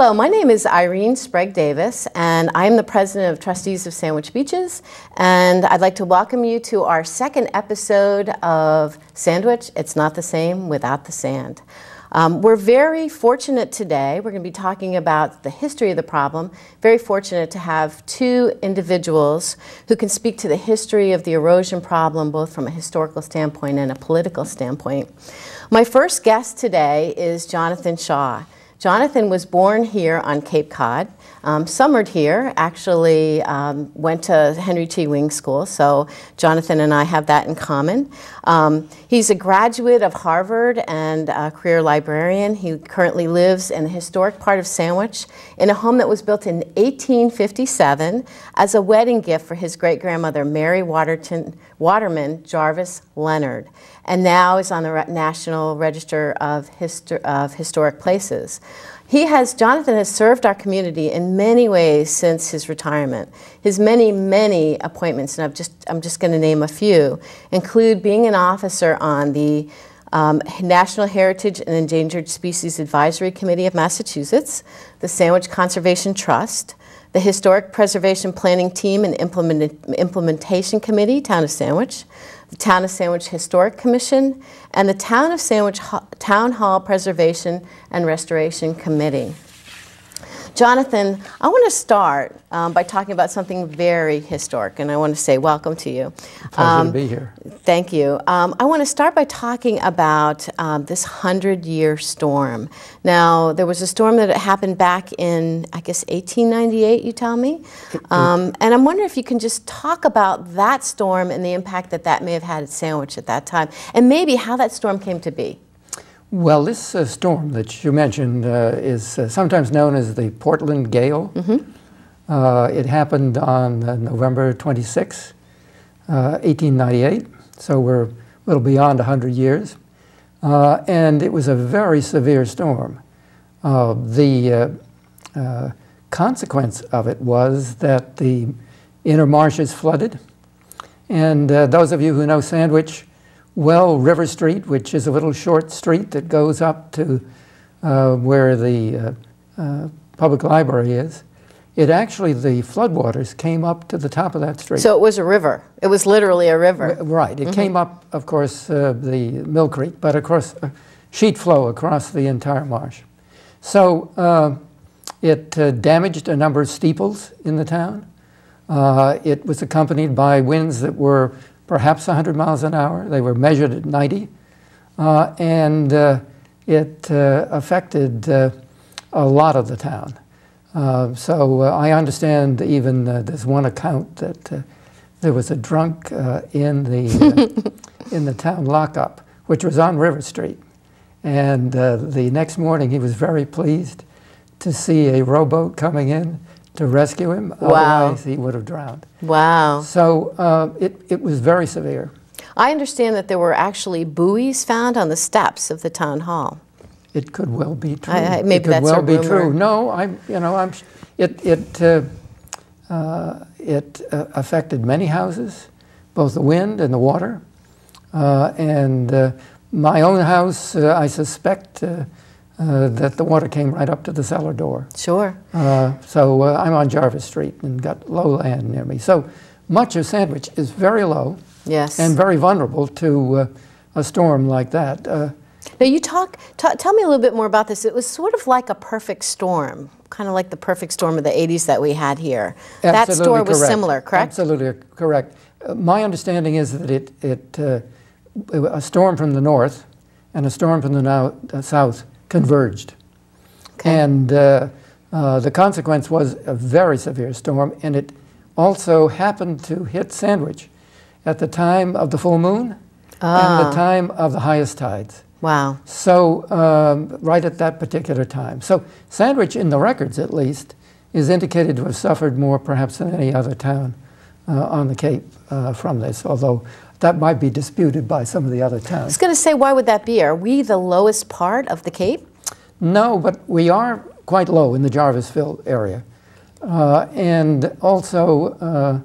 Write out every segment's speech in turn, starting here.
Hello, my name is Irene Sprague-Davis, and I'm the president of Trustees of Sandwich Beaches, and I'd like to welcome you to our second episode of Sandwich, It's Not the Same Without the Sand. We're very fortunate today. We're going to be talking about the history of the problem. Very fortunate to have two individuals who can speak to the history of the erosion problem, both from a historical standpoint and a political standpoint. My first guest today is Jonathan Shaw. Jonathan was born here on Cape Cod, summered here, actually went to Henry T. Wing School, so Jonathan and I have that in common. He's a graduate of Harvard and a career librarian. He currently lives in the historic part of Sandwich in a home that was built in 1857 as a wedding gift for his great-grandmother, Mary Waterman Jarvis Leonard, and now is on the National Register of Historic Places. Jonathan has served our community in many ways since his retirement. His many appointments, and I'm just going to name a few, include being an officer on the National Heritage and Endangered Species Advisory Committee of Massachusetts, the Sandwich Conservation Trust, the Historic Preservation Planning Team and Implementation Committee, Town of Sandwich, the Town of Sandwich Historic Commission, and the Town of Sandwich Town Hall Preservation and Restoration Committee. Jonathan, I want to start by talking about something very historic, and I want to say welcome to you. Pleasure to be here. Thank you. I want to start by talking about this 100-year storm. Now, there was a storm that happened back in, I guess, 1898, you tell me? And I'm wondering if you can just talk about that storm and the impact that that may have had at Sandwich at that time, and maybe how that storm came to be. Well, this storm that you mentioned is sometimes known as the Portland Gale. It happened on November 26, 1898, so we're a little beyond 100 years. And it was a very severe storm. The consequence of it was that the inner marshes flooded. And those of you who know Sandwich, well, River Street, which is a little short street that goes up to where the public library is, the floodwaters came up to the top of that street. So it was a river. It was literally a river. Right. It came up, of course, the Mill Creek, but of course, sheet flow across the entire marsh. So it damaged a number of steeples in the town. It was accompanied by winds that were perhaps 100 miles an hour. They were measured at 90. And it affected a lot of the town. So I understand even there's one account that there was a drunk in the town lockup, which was on River Street. And the next morning he was very pleased to see a rowboat coming in to rescue him. Wow. Otherwise he would have drowned. Wow. So it was very severe. I understand that there were actually buoys found on the steps of the town hall. It could well be true. Maybe that's a rumor. It could well be true. No, it affected many houses, both the wind and the water. And my own house, I suspect that the water came right up to the cellar door. Sure. So I'm on Jarvis Street and got low land near me. So much of Sandwich is very low. Yes. And very vulnerable to a storm like that. Now you tell me a little bit more about this. It was sort of like a perfect storm, kind of like the perfect storm of the 80s that we had here. That storm was similar, correct? Absolutely correct. My understanding is that a storm from the north and a storm from the south converged. Okay. And the consequence was a very severe storm, and it also happened to hit Sandwich at the time of the full moon and the time of the highest tides. Wow. So right at that particular time. So Sandwich, in the records at least, is indicated to have suffered more perhaps than any other town on the Cape from this, although that might be disputed by some of the other towns. I was going to say, why would that be? Are we the lowest part of the Cape? No, but we are quite low in the Jarvisville area. And also,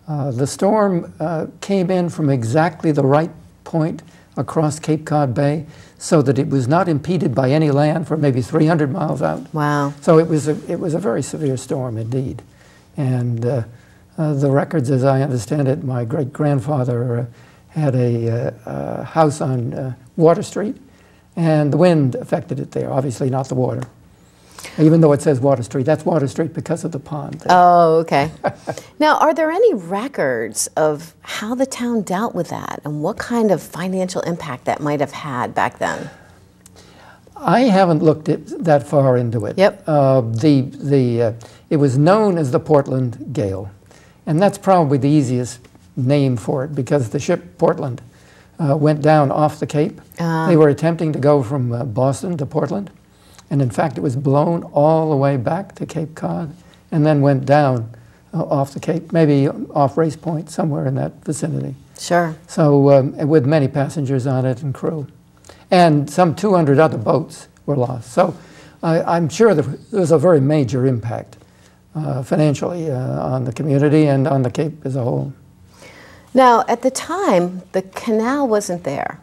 the storm came in from exactly the right point across Cape Cod Bay so that it was not impeded by any land for maybe 300 miles out. Wow. So it was a very severe storm indeed. And the records, as I understand it, my great-grandfather had a house on Water Street, and the wind affected it there, obviously not the water. Even though it says Water Street, that's Water Street because of the pond there. Oh, okay. Now, are there any records of how the town dealt with that and what kind of financial impact that might have had back then? I haven't looked that far into it. Yep. It was known as the Portland Gale, and that's probably the easiest name for it because the ship Portland went down off the Cape. They were attempting to go from Boston to Portland, and in fact it was blown all the way back to Cape Cod and then went down off the Cape, maybe off Race Point, somewhere in that vicinity. Sure. So with many passengers on it and crew. And some 200 other boats were lost. So I'm sure there was a very major impact financially on the community and on the Cape as a whole. Now, at the time, the canal wasn't there.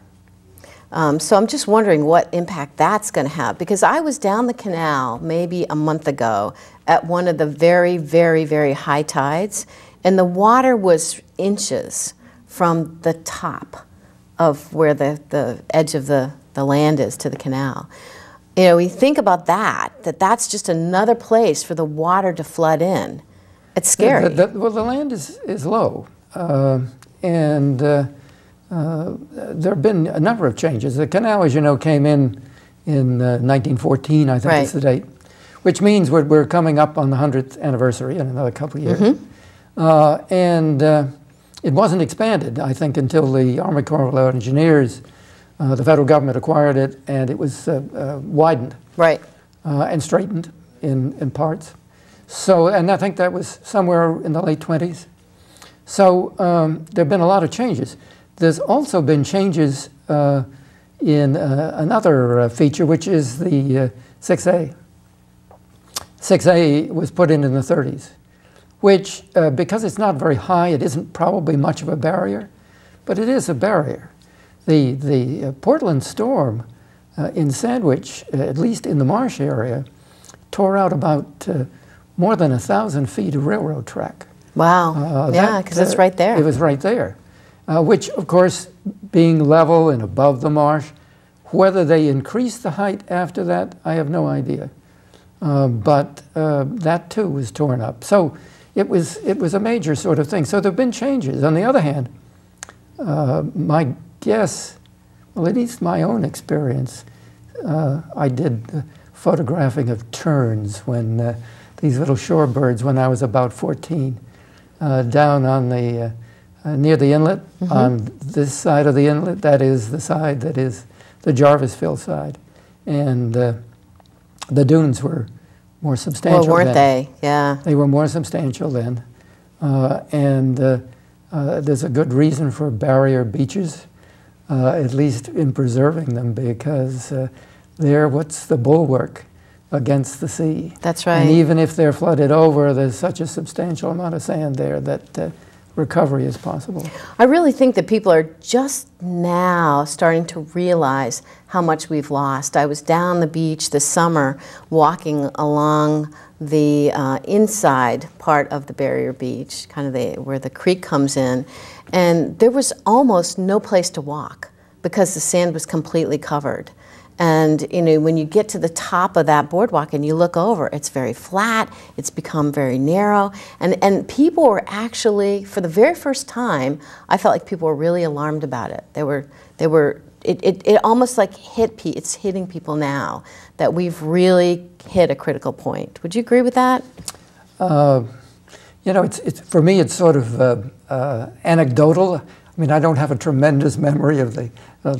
So I'm just wondering what impact that's going to have, because I was down the canal maybe a month ago at one of the very, very, very high tides, and the water was inches from the top of where the edge of the land is to the canal. You know, we think about that's just another place for the water to flood in. It's scary. Well, the land is low, and there have been a number of changes. The canal, as you know, came in 1914, I think Right. is the date, which means we're coming up on the 100th anniversary in another couple of years. Mm-hmm. It wasn't expanded, I think, until the Army Corps of Engineers, the federal government acquired it, and it was widened Right. and straightened in parts. So, and I think that was somewhere in the late 20s. So there have been a lot of changes. There's also been changes in another feature, which is the 6A. 6A was put in the 30s, which, because it's not very high, it isn't probably much of a barrier, but it is a barrier. The Portland storm in Sandwich, at least in the marsh area, tore out about more than 1,000 feet of railroad track. Wow. Yeah, because it's right there. It was right there, which, of course, being level and above the marsh, whether they increased the height after that, I have no idea. But that, too, was torn up. So it was a major sort of thing. So there have been changes. On the other hand, my guess, well, at least my own experience, I did photographing of terns when these little shorebirds when I was about 14, down on the near the inlet. Mm-hmm. On this side of the inlet, that is the side that is the Jarvisville side, and the dunes were more substantial. Well, weren't then. they? Yeah. They were more substantial then, and there's a good reason for barrier beaches, at least in preserving them, because they're what's the bulwark against the sea. That's right. And even if they're flooded over, there's such a substantial amount of sand there that recovery is possible. I really think that people are just now starting to realize how much we've lost. I was down the beach this summer walking along the inside part of the barrier beach, kind of where the creek comes in, and there was almost no place to walk because the sand was completely covered. And you know, when you get to the top of that boardwalk and you look over, it's very flat, it's become very narrow, and people were actually, for the very first time, I felt like people were really alarmed about it. It almost like it's hitting people now that we've really hit a critical point. Would you agree with that? You know, it's for me, it's sort of anecdotal. I mean, I don't have a tremendous memory of the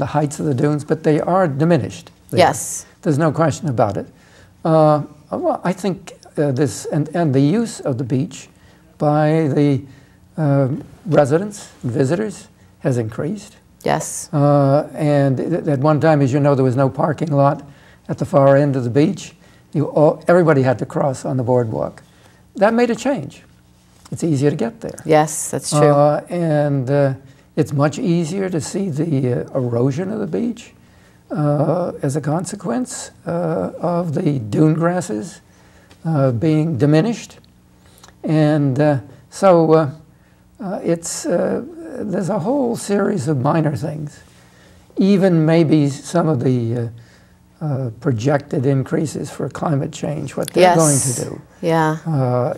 heights of the dunes, but they are diminished there. Yes. There's no question about it. Well, I think this, and the use of the beach by the residents and visitors has increased. Yes. And at one time, as you know, there was no parking lot at the far end of the beach. Everybody had to cross on the boardwalk. That made a change. It's easier to get there. Yes, that's true. And It's much easier to see the erosion of the beach as a consequence of the dune grasses being diminished. And there's a whole series of minor things. Even maybe some of the projected increases for climate change, what they're going to do. Yeah.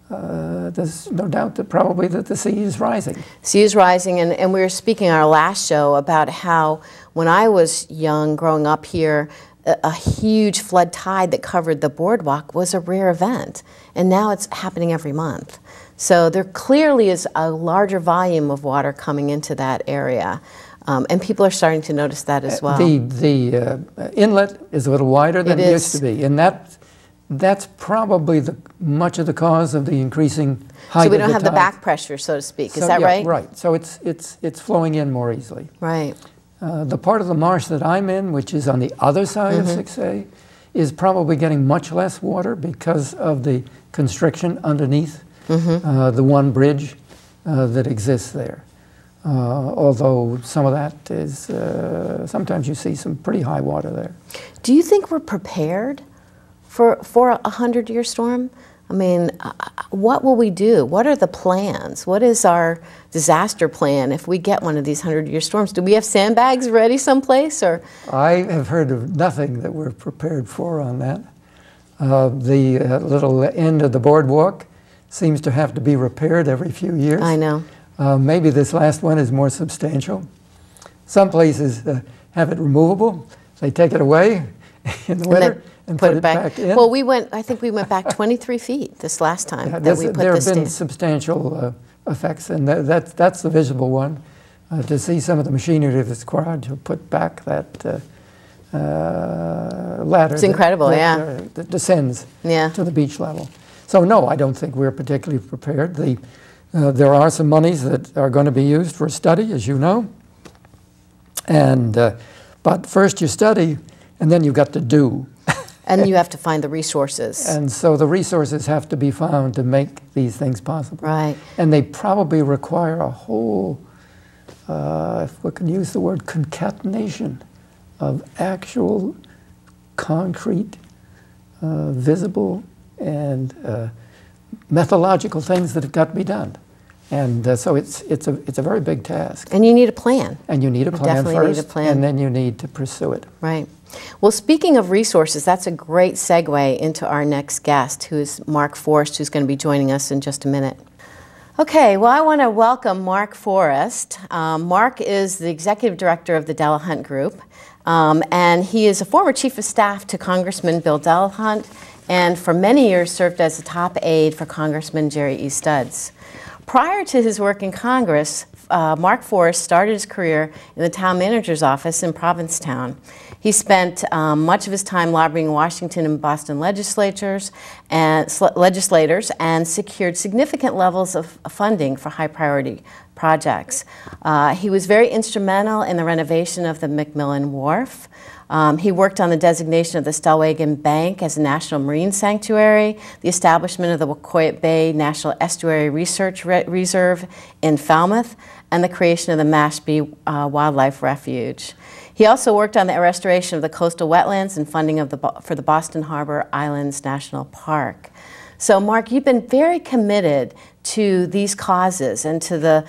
There's no doubt that probably that the sea is rising. Sea is rising, and we were speaking on our last show about how when I was young, growing up here, a huge flood tide that covered the boardwalk was a rare event, and now it's happening every month. So there clearly is a larger volume of water coming into that area, and people are starting to notice that as well. The inlet is a little wider than it used to be, and that's probably much of the cause of the increasing height. So we don't have the tide. back pressure, so to speak. Is that right? Right. So it's flowing in more easily. Right. The part of the marsh that I'm in, which is on the other side of 6A, is probably getting much less water because of the constriction underneath the one bridge that exists there. Although some of that is, sometimes you see some pretty high water there. Do you think we're prepared for a 100-year storm? I mean, what will we do? What are the plans? What is our disaster plan if we get one of these 100-year storms? Do we have sandbags ready someplace, or? I have heard of nothing that we're prepared for on that. The little end of the boardwalk seems to have to be repaired every few years. I know. Maybe this last one is more substantial. Some places have it removable. They take it away in the winter and put it back in. Well, I think we went back 23 feet this last time that we put there this have been in. substantial effects, and that's the visible one. To see some of the machinery that's required to put back that ladder. It's incredible, that descends to the beach level. So no, I don't think we're particularly prepared. There are some monies that are going to be used for a study, as you know. And but first you study, and then you've got to do. And you have to find the resources. And so the resources have to be found to make these things possible. Right. And they probably require a whole, if we can use the word, concatenation of actual concrete, visible, and methodological things that have got to be done. And so it's a very big task. And you need a plan. And you need a plan definitely first, need a plan. and then you need to pursue it. Right. Well, speaking of resources, that's a great segue into our next guest, who is Mark Forrest, who's going to be joining us in just a minute. Okay, well, I want to welcome Mark Forrest. Mark is the executive director of the Delahunt Group, and he is a former chief of staff to Congressman Bill Delahunt, and for many years served as a top aide for Congressman Jerry E. Studs. Prior to his work in Congress, Mark Forrest started his career in the town manager's office in Provincetown. He spent much of his time lobbying Washington and Boston legislators and secured significant levels of funding for high-priority projects. He was very instrumental in the renovation of the McMillan Wharf. He worked on the designation of the Stellwagen Bank as a national marine sanctuary, the establishment of the Wacoit Bay National Estuary Research Reserve in Falmouth, and the creation of the Mashpee Wildlife Refuge. He also worked on the restoration of the coastal wetlands and funding for the Boston Harbor Islands National Park. So, Mark, you've been very committed to these causes and to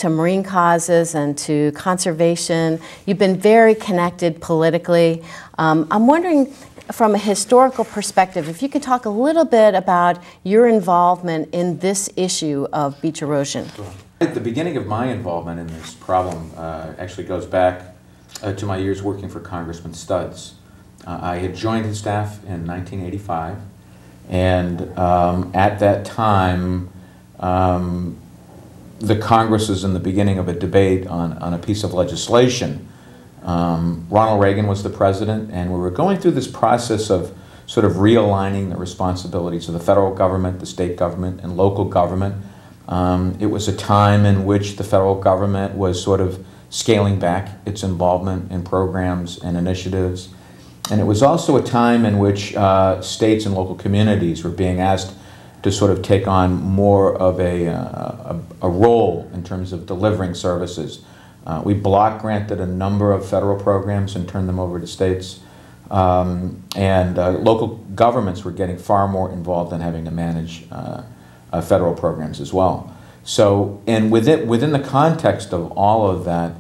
marine causes and to conservation. You've been very connected politically. I'm wondering, from a historical perspective, if you could talk a little bit about your involvement in this issue of beach erosion. At the beginning of my involvement in this problem actually goes back to my years working for Congressman Studs. I had joined his staff in 1985, and at that time, the Congress was in the beginning of a debate on a piece of legislation. Ronald Reagan was the president, and we were going through this process of sort of realigning the responsibilities of the federal government, the state government, and local government. It was a time in which the federal government was sort of scaling back its involvement in programs and initiatives. And it was also a time in which states and local communities were being asked to sort of take on more of a role in terms of delivering services. We block granted a number of federal programs and turned them over to states. Local governments were getting far more involved in having to manage federal programs as well. So, and within the context of all of that,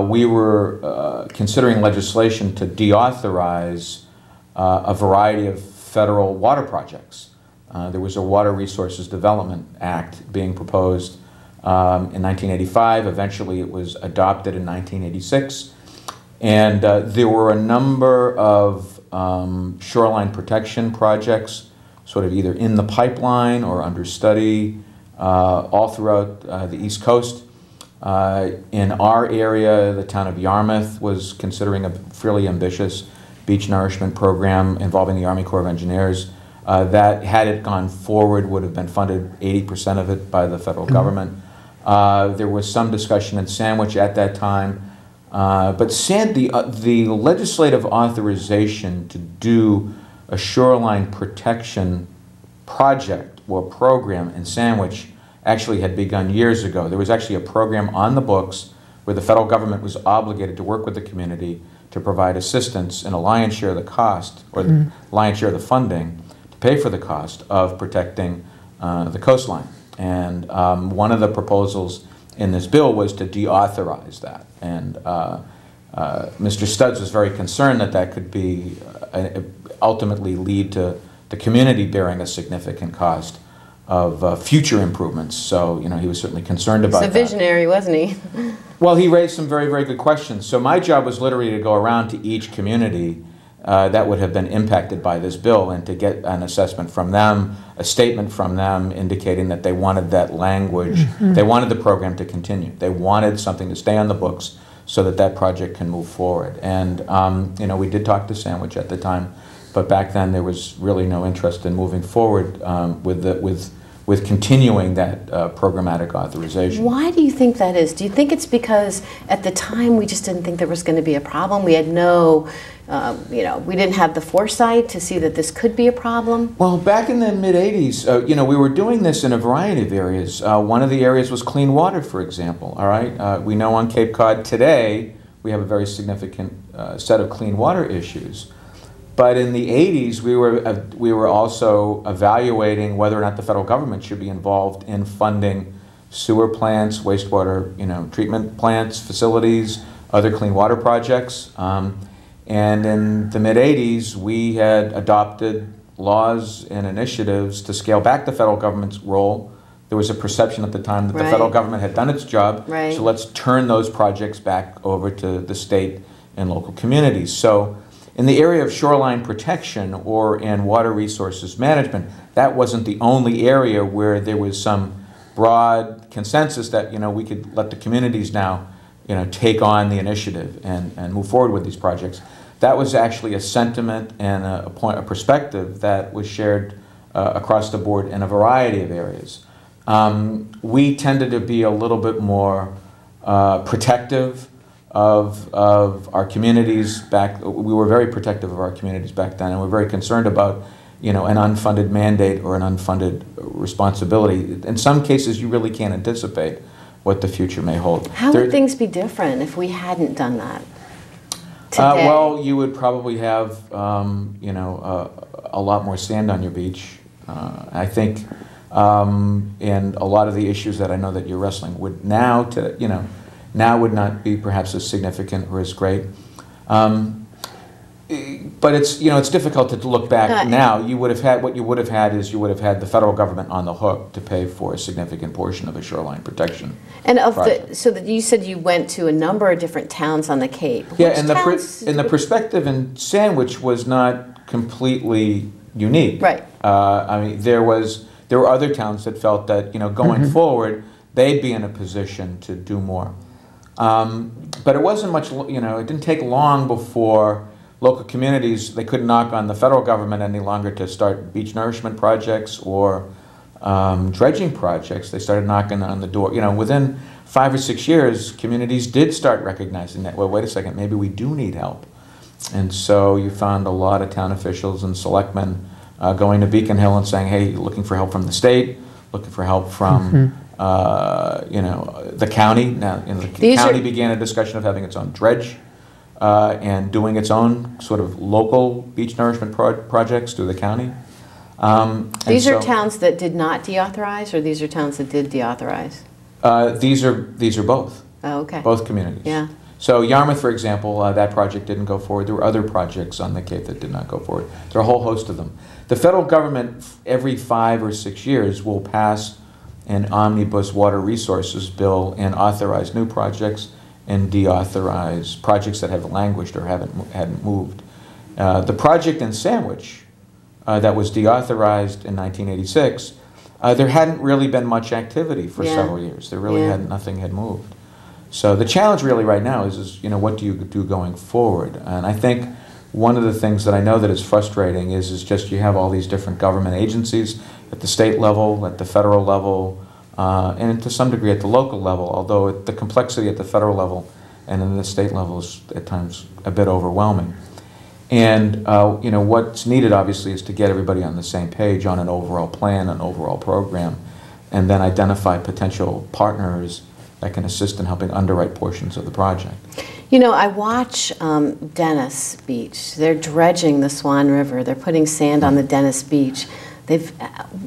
we were considering legislation to deauthorize a variety of federal water projects. There was a Water Resources Development Act being proposed in 1985. Eventually it was adopted in 1986. And there were a number of shoreline protection projects sort of either in the pipeline or under study all throughout the East Coast. In our area, the town of Yarmouth was considering a fairly ambitious beach nourishment program involving the Army Corps of Engineers. That, had it gone forward, would have been funded 80% of it by the federal government. There was some discussion in Sandwich at that time. But the legislative authorization to do a shoreline protection project or program in Sandwich actually had begun years ago. There was actually a program on the books where the federal government was obligated to work with the community to provide assistance in a lion's share of the cost, or the lion's share of the funding, to pay for the cost of protecting the coastline. And one of the proposals in this bill was to deauthorize that. And Mr. Studs was very concerned that that could be ultimately lead to the community bearing a significant cost of future improvements. So, you know, he was certainly concerned about that. He's a visionary, wasn't he? Well, he raised some very, very good questions. So my job was literally to go around to each community that would have been impacted by this bill and to get an assessment from them, a statement from them indicating that they wanted that language, they wanted the program to continue. They wanted something to stay on the books so that that project can move forward. And, you know, we did talk to Sandwich at the time, but back then there was really no interest in moving forward with continuing that programmatic authorization. Why do you think that is? Do you think it's because at the time we just didn't think there was going to be a problem? We had no, you know, we didn't have the foresight to see that this could be a problem? Well, back in the mid-'80s, you know, we were doing this in a variety of areas. One of the areas was clean water, for example, all right? We know on Cape Cod today we have a very significant set of clean water issues. But in the 80s, we were also evaluating whether or not the federal government should be involved in funding sewer plants, wastewater, you know, treatment plants, facilities, other clean water projects. And in the mid-'80s, we had adopted laws and initiatives to scale back the federal government's role. There was a perception at the time that the federal government had done its job, so let's turn those projects back over to the state and local communities. So in the area of shoreline protection or in water resources management, that wasn't the only area where there was some broad consensus that, you know, we could let the communities now, you know, take on the initiative and move forward with these projects. That was actually a sentiment and a perspective that was shared across the board in a variety of areas. We tended to be a little bit more protective of our communities back. We were very protective of our communities back then, and we're very concerned about, you know, an unfunded mandate or an unfunded responsibility. In some cases, you really can't anticipate what the future may hold. How would things be different if we hadn't done that today? Well, you would probably have, you know, a lot more sand on your beach. I think, and a lot of the issues that I know that you're wrestling with now, you know, now would not be perhaps as significant or as great. But it's, you know, it's difficult to look back now. You would have had, what you would have had is you would have had the federal government on the hook to pay for a significant portion of the shoreline protection. And of the, so that you said you went to a number of different towns on the Cape. Yeah, and the perspective in Sandwich was not completely unique. Right. I mean, there were other towns that felt that, you know, going forward, they'd be in a position to do more. But it wasn't much, you know, it didn't take long before local communities, they couldn't knock on the federal government any longer to start beach nourishment projects or dredging projects. They started knocking on the door. You know, within 5 or 6 years, communities did start recognizing that, well, wait a second, maybe we do need help. And so you found a lot of town officials and selectmen going to Beacon Hill and saying, hey, looking for help from the state, looking for help from you know, the county. Now, the county began a discussion of having its own dredge and doing its own sort of local beach nourishment projects through the county. These are towns that did not deauthorize, or these are towns that did deauthorize? These are both. Oh, okay. Both communities. Yeah. So Yarmouth, for example, that project didn't go forward. There were other projects on the Cape that did not go forward. There are a whole host of them. The federal government, every 5 or 6 years, will pass an omnibus water resources bill and authorize new projects and deauthorize projects that have languished or hadn't moved. The project in Sandwich that was deauthorized in 1986, there hadn't really been much activity for several years. There really nothing had moved. So the challenge really right now is, you know, what do you do going forward? And I think one of the things that I know that is frustrating is just you have all these different government agencies at the state level, at the federal level, and to some degree at the local level, although the complexity at the federal level and in the state level is at times a bit overwhelming. And you know, what's needed obviously is to get everybody on the same page on an overall plan, an overall program, and then identify potential partners that can assist in helping underwrite portions of the project. You know, I watch Dennis Beach. They're dredging the Swan River. They're putting sand on the Dennis Beach.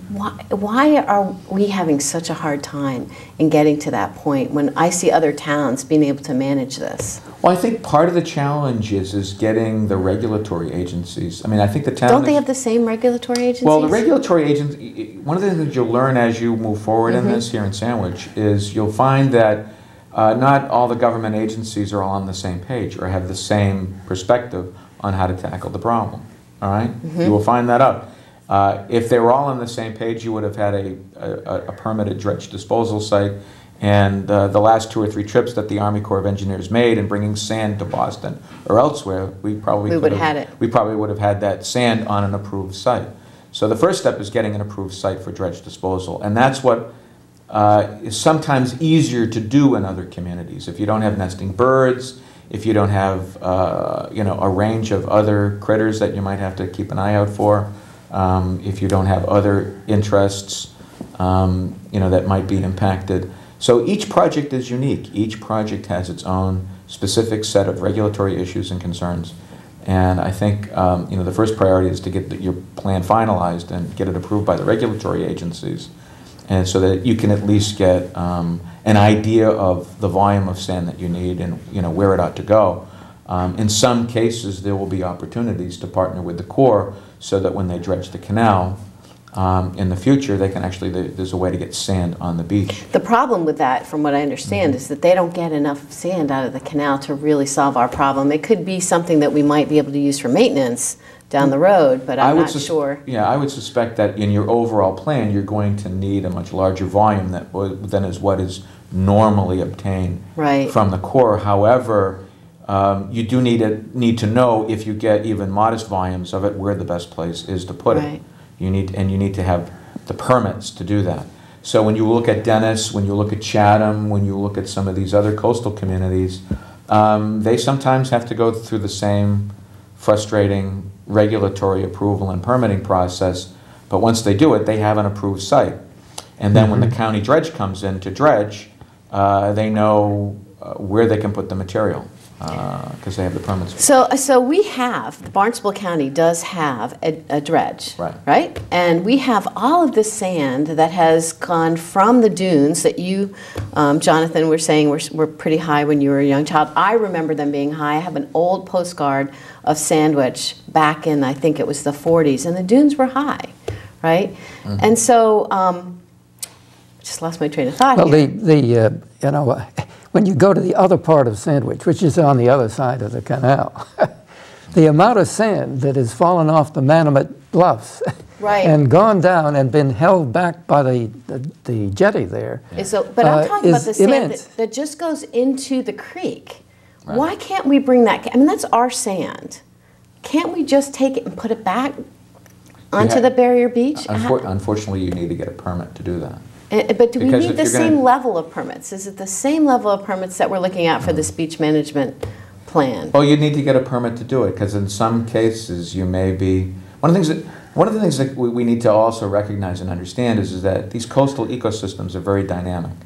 Why are we having such a hard time in getting to that point when I see other towns being able to manage this? Well, I think part of the challenge is getting the regulatory agencies. I mean, I think the town... Don't they have the same regulatory agencies? Well, the regulatory agencies, one of the things that you'll learn as you move forward in this here in Sandwich is you'll find that not all the government agencies are all on the same page or have the same perspective on how to tackle the problem, all right? You will find that out. If they were all on the same page, you would have had a permitted dredge disposal site. And the last 2 or 3 trips that the Army Corps of Engineers made in bringing sand to Boston or elsewhere, we probably would have had that sand on an approved site. So the first step is getting an approved site for dredge disposal, and that's what is sometimes easier to do in other communities. If you don't have nesting birds, if you don't have you know, a range of other critters that you might have to keep an eye out for, if you don't have other interests you know, that might be impacted. So each project is unique. Each project has its own specific set of regulatory issues and concerns. And I think you know, the first priority is to get your plan finalized and get it approved by the regulatory agencies, and so that you can at least get an idea of the volume of sand that you need and, you know, where it ought to go. In some cases, there will be opportunities to partner with the Corps so that when they dredge the canal, in the future, they can actually, there's a way to get sand on the beach. The problem with that, from what I understand, is that they don't get enough sand out of the canal to really solve our problem. It could be something that we might be able to use for maintenance down the road, but I'm not sure. Yeah, I would suspect that in your overall plan, you're going to need a much larger volume than is what is normally obtained from the Corps. However, you do need to know, if you get even modest volumes of it, where the best place is to put it. You need to have the permits to do that. So when you look at Dennis, when you look at Chatham, when you look at some of these other coastal communities, they sometimes have to go through the same frustrating regulatory approval and permitting process, but once they do it, they have an approved site. And then when the county dredge comes in to dredge, they know where they can put the material, because they have the permits. So we have, Barnstable County does have a dredge, right? And we have all of this sand that has gone from the dunes that you, Jonathan, were saying were pretty high when you were a young child. I remember them being high. I have an old postcard of Sandwich back in, I think it was the 40s, and the dunes were high, right? And so, just lost my train of thought. Well, you know, when you go to the other part of Sandwich, which is on the other side of the canal, the amount of sand that has fallen off the Manamet Bluffs and gone down and been held back by the jetty there. But I'm talking about the sand that just goes into the creek. Why can't we bring that? I mean, that's our sand. Can't we just take it and put it back onto the barrier beach? Unfortunately, you need to get a permit to do that. But do we need the same level of permits? Is it the same level of permits that we're looking at for this beach management plan? Well, you need to get a permit to do it, because in some cases you may be, one of the One of the things that we need to also recognize and understand is that these coastal ecosystems are very dynamic.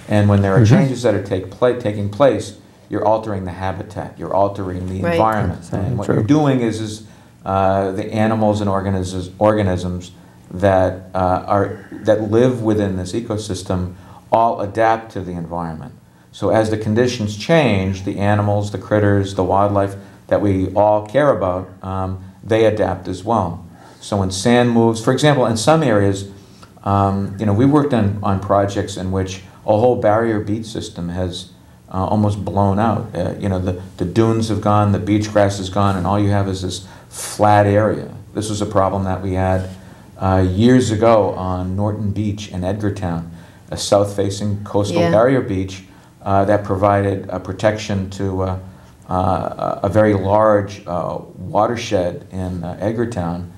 And when there are changes that are taking place, you're altering the habitat, you're altering the environment. And what you're doing is the animals and organisms that, that live within this ecosystem all adapt to the environment. So as the conditions change, the animals, the critters, the wildlife that we all care about, they adapt as well. So when sand moves, for example, in some areas, we worked on projects in which a whole barrier beach system has almost blown out. The dunes have gone, the beach grass is gone, and all you have is this flat area. This was a problem that we had years ago on Norton Beach in Edgartown, a south-facing coastal barrier beach that provided protection to a very large watershed in Edgartown.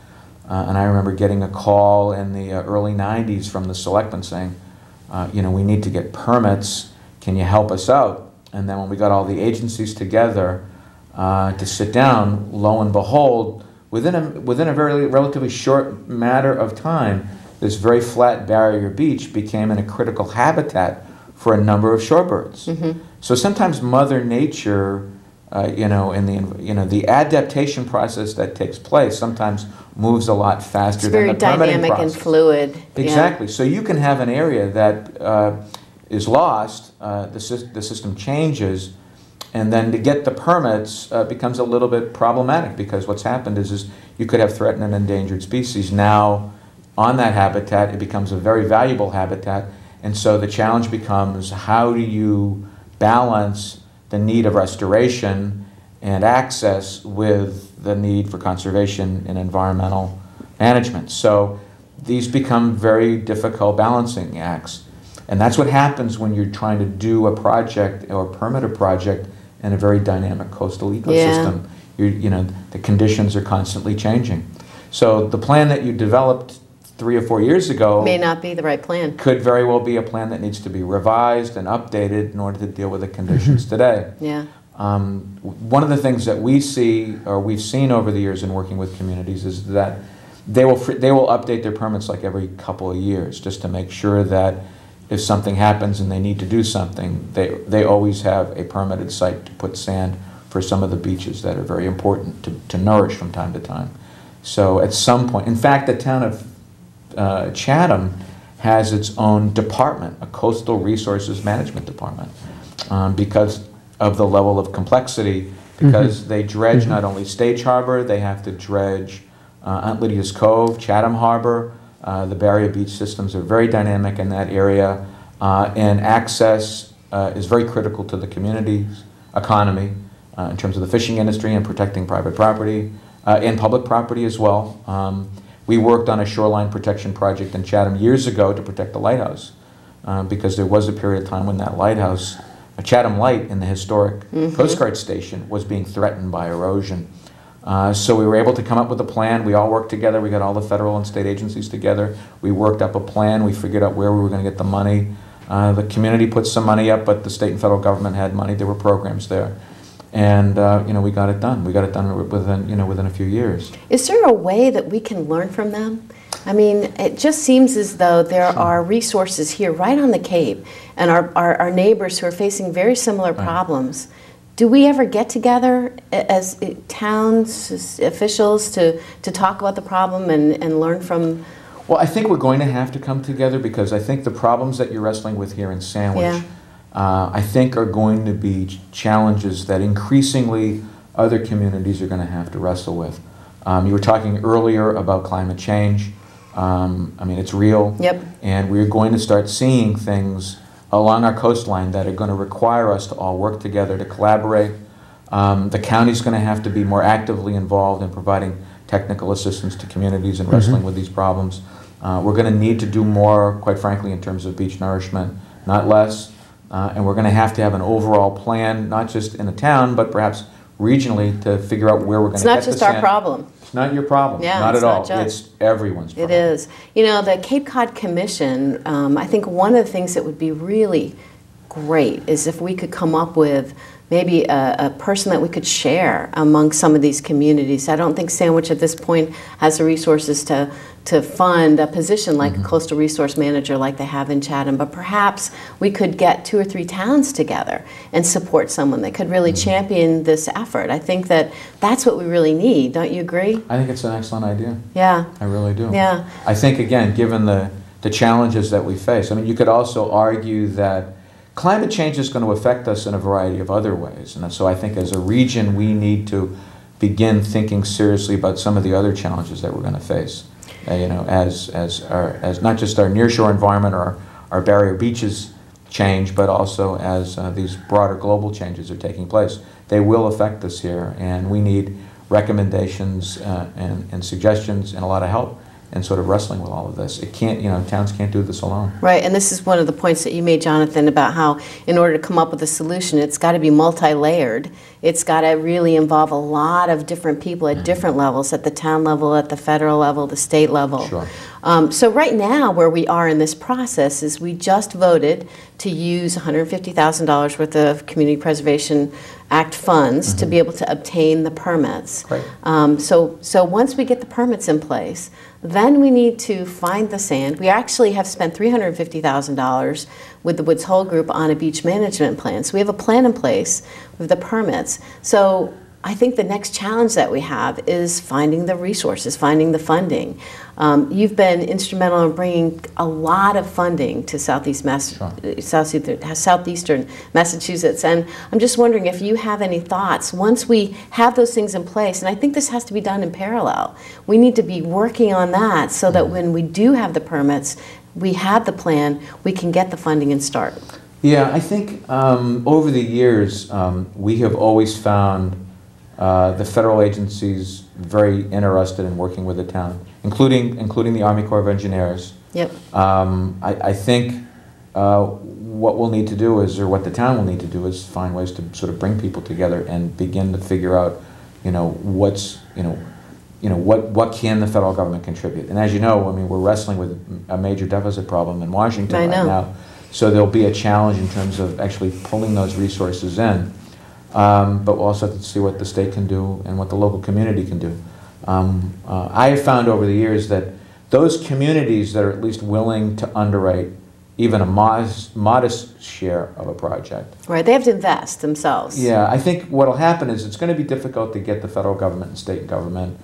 And I remember getting a call in the early 90s from the selectmen saying, we need to get permits, can you help us out? And then when we got all the agencies together to sit down, lo and behold, within a very relatively short matter of time, this very flat barrier beach became a critical habitat for a number of shorebirds. So sometimes Mother Nature, the adaptation process that takes place sometimes moves a lot faster than the permitting process. It's very dynamic and fluid. Exactly. So you can have an area that is lost, the system changes, and then to get the permits becomes a little bit problematic, because what's happened is you could have threatened and endangered species. Now on that habitat, it becomes a very valuable habitat, and so the challenge becomes, how do you balance the need of restoration and access with the need for conservation and environmental management? So these become very difficult balancing acts. And that's what happens when you're trying to do a project or permit a project in a very dynamic coastal ecosystem. The conditions are constantly changing. So the plan that you developed 3 or 4 years ago may not be the right plan. Could very well be a plan that needs to be revised and updated in order to deal with the conditions today. One of the things that we see, or we've seen over the years in working with communities, is that they will update their permits like every couple of years, just to make sure that if something happens and they need to do something, they always have a permitted site to put sand for some of the beaches that are very important to nourish from time to time. So at some point, in fact, the town of Chatham has its own department, a coastal resources management department, because of the level of complexity, because they dredge not only Stage Harbor, they have to dredge Aunt Lydia's Cove, Chatham Harbor. The barrier beach systems are very dynamic in that area, and access is very critical to the community's economy in terms of the fishing industry and protecting private property and public property as well. We worked on a shoreline protection project in Chatham years ago to protect the lighthouse, because there was a period of time when that lighthouse, a Chatham Light in the historic Coast Guard station, was being threatened by erosion. So we were able to come up with a plan. We all worked together. We got all the federal and state agencies together. We worked up a plan. We figured out where we were going to get the money. The community put some money up, but the state and federal government had money. There were programs there. And we got it done. We got it done within a few years. Is there a way that we can learn from them? I mean, it just seems as though there are resources here right on the Cape, and our neighbors who are facing very similar problems. Do we ever get together as towns, as officials, to talk about the problem and learn from? Well, I think we're going to have to come together, because I think the problems that you're wrestling with here in Sandwich, I think are going to be challenges that increasingly other communities are going to have to wrestle with. You were talking earlier about climate change. I mean, it's real. And we're going to start seeing things along our coastline that are going to require us to all work together, to collaborate. The county's going to have to be more actively involved in providing technical assistance to communities and wrestling with these problems. We're going to need to do more, quite frankly, in terms of beach nourishment, not less. And we're going to have an overall plan, not just in the town, but perhaps regionally, to figure out where we're going to get the sand. It's not just our problem. It's not your problem. Not at all. It's everyone's problem. It is. You know, the Cape Cod Commission, I think one of the things that would be really great is if we could come up with maybe a person that we could share among some of these communities. I don't think Sandwich at this point has the resources to fund a position like a coastal resource manager like they have in Chatham, but perhaps we could get 2 or 3 towns together and support someone that could really champion this effort. I think that that's what we really need. Don't you agree? I think it's an excellent idea. Yeah. I really do. Yeah. I think, again, given the challenges that we face, I mean, you could also argue that climate change is going to affect us in a variety of other ways. And so I think as a region, we need to begin thinking seriously about some of the other challenges that we're going to face. You know, as not just our nearshore environment or our barrier beaches change, but also as these broader global changes are taking place. They will affect us here, and we need recommendations and suggestions and a lot of help in sort of wrestling with all of this. It can't, you know, towns can't do this alone. Right, and this is one of the points that you made, Jonathan, about how in order to come up with a solution, it's got to be multi-layered. It's got to really involve a lot of different people at different levels, at the town level, at the federal level, the state level. Sure. So right now, where we are in this process is we just voted to use $150,000 worth of Community Preservation Act funds to be able to obtain the permits. Great. So once we get the permits in place, then we need to find the sand. We actually have spent $350,000 with the Woods Hole Group on a beach management plan. So we have a plan in place with the permits. So I think the next challenge that we have is finding the resources, finding the funding. You've been instrumental in bringing a lot of funding to southeastern Massachusetts, and I'm just wondering if you have any thoughts. Once we have those things in place, and I think this has to be done in parallel, we need to be working on that so that when we do have the permits, we have the plan, we can get the funding and start. Yeah, I think over the years, we have always found the federal agencies very interested in working with the town, including the Army Corps of Engineers. Yep. I think what we'll need to do is, or what the town will need to do, is find ways to sort of bring people together and begin to figure out, what can the federal government contribute. And as you know, I mean, we're wrestling with a major deficit problem in Washington right now. So there'll be a challenge in terms of actually pulling those resources in. But we'll also have to see what the state can do and what the local community can do. I have found over the years that those communities that are at least willing to underwrite even a modest share of a project. Right, they have to invest themselves. Yeah, I think what will happen is it's going to be difficult to get the federal government and state government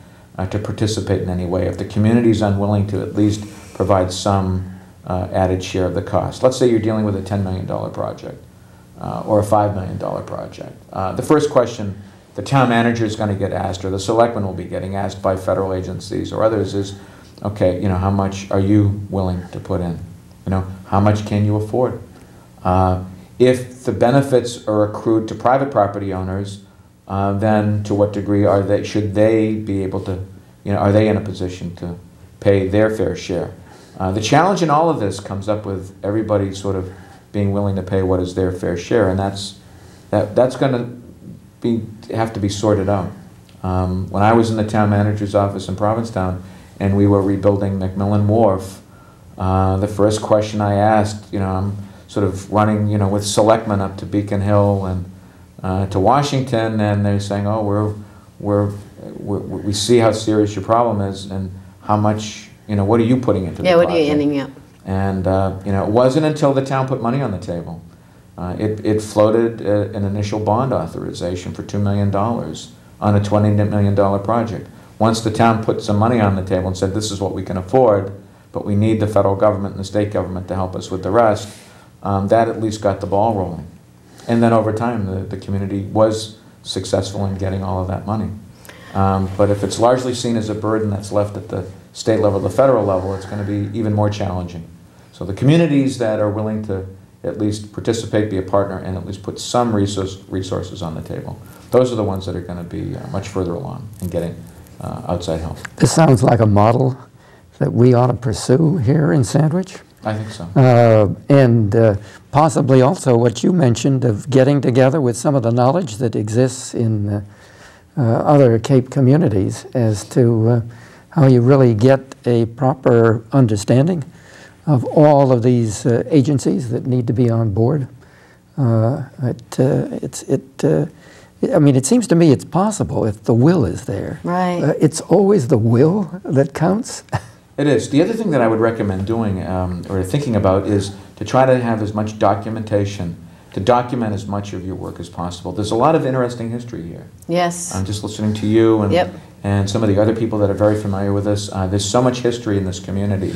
to participate in any way if the community is unwilling to at least provide some added share of the cost. Let's say you're dealing with a $10 million project. Or a $5 million project. The first question the town manager is going to get asked, or the selectman will be getting asked by federal agencies or others, is, okay, how much are you willing to put in? How much can you afford? If the benefits are accrued to private property owners, then to what degree should they be able to, are they in a position to pay their fair share? The challenge in all of this comes up with everybody sort of being willing to pay what is their fair share, and that's going to have to be sorted out. When I was in the town manager's office in Provincetown, and we were rebuilding McMillan Wharf, the first question I asked, I'm sort of running, with selectmen up to Beacon Hill and to Washington, and they're saying, oh, we see how serious your problem is, and how much, what are you putting into the project? Yeah, what are you ending up? And it wasn't until the town put money on the table. It floated an initial bond authorization for $2 million on a $20 million project. Once the town put some money on the table and said, this is what we can afford, but we need the federal government and the state government to help us with the rest, that at least got the ball rolling. And then over time, the community was successful in getting all of that money. But if it's largely seen as a burden that's left at the state level, the federal level, it's going to be even more challenging. So the communities that are willing to at least participate, be a partner, and at least put some resources on the table, those are the ones that are going to be much further along in getting outside help. This sounds like a model that we ought to pursue here in Sandwich. I think so. And possibly also what you mentioned of getting together with some of the knowledge that exists in other Cape communities as to how you really get a proper understanding of all of these agencies that need to be on board I mean, it seems to me it's possible if the will is there. Right. It's always the will that counts. It is. The other thing that I would recommend doing or thinking about is to try to have as much documentation, to document as much of your work as possible. There's a lot of interesting history here. Yes. I'm just listening to you and, yep. and some of the other people that are very familiar with this. There's so much history in this community.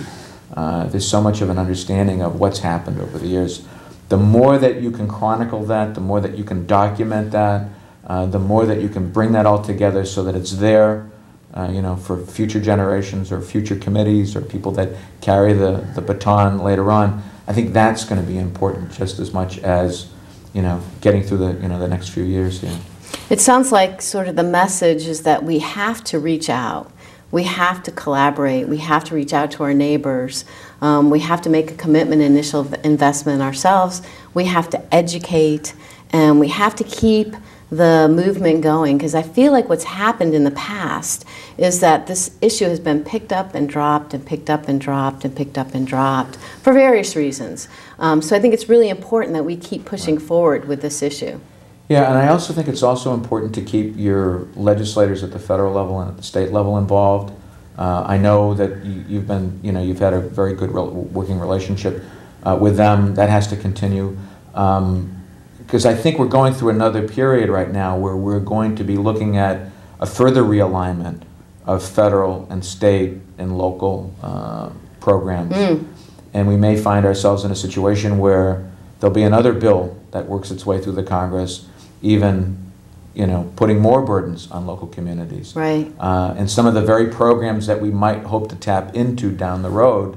There's so much of an understanding of what's happened over the years. The more that you can chronicle that, the more that you can document that, the more that you can bring that all together so that it's there, you know, for future generations or future committees or people that carry the baton later on. I think that's going to be important just as much as, you know, getting through the, you know, the next few years here. It sounds like sort of the message is that we have to reach out. We have to collaborate. We have to reach out to our neighbors. We have to make a commitment, initial investment ourselves. We have to educate, and we have to keep the movement going, because I feel like what's happened in the past is that this issue has been picked up and dropped and picked up and dropped and picked up and dropped for various reasons. So I think it's really important that we keep pushing forward with this issue. Yeah, and I also think it's also important to keep your legislators at the federal level and at the state level involved. I know that you've been, you know, you've had a very good working relationship with them. That has to continue. Because I think we're going through another period right now where we're going to be looking at a further realignment of federal and state and local programs. And we may find ourselves in a situation where there'll be another bill that works its way through the Congress, even, you know, putting more burdens on local communities. Right. And some of the very programs that we might hope to tap into down the road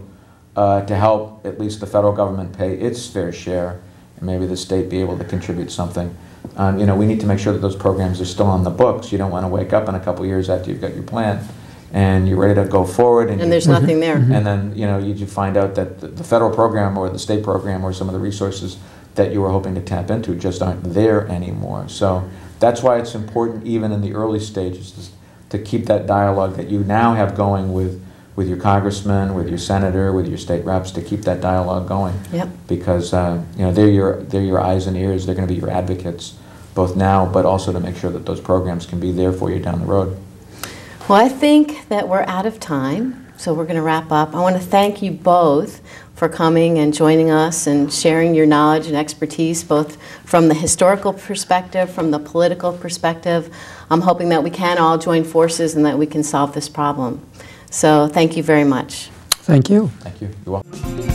to help at least the federal government pay its fair share, and maybe the state be able to contribute something. You know, we need to make sure that those programs are still on the books. You don't want to wake up in a couple years after you've got your plan and you're ready to go forward. And there's nothing there. And then, you know, you find out that the federal program or the state program or some of the resources that you were hoping to tap into just aren't there anymore. So that's why it's important, even in the early stages, to keep that dialogue that you now have going with your congressman, with your senator, with your state reps, to keep that dialogue going. Yep. Because you know, they're your eyes and ears. They're going to be your advocates, both now, but also to make sure that those programs can be there for you down the road. Well, I think that we're out of time, so we're going to wrap up. I want to thank you both for coming and joining us and sharing your knowledge and expertise, both from the historical perspective, from the political perspective. I'm hoping that we can all join forces and that we can solve this problem. So thank you very much. Thank you. Thank you. You're welcome.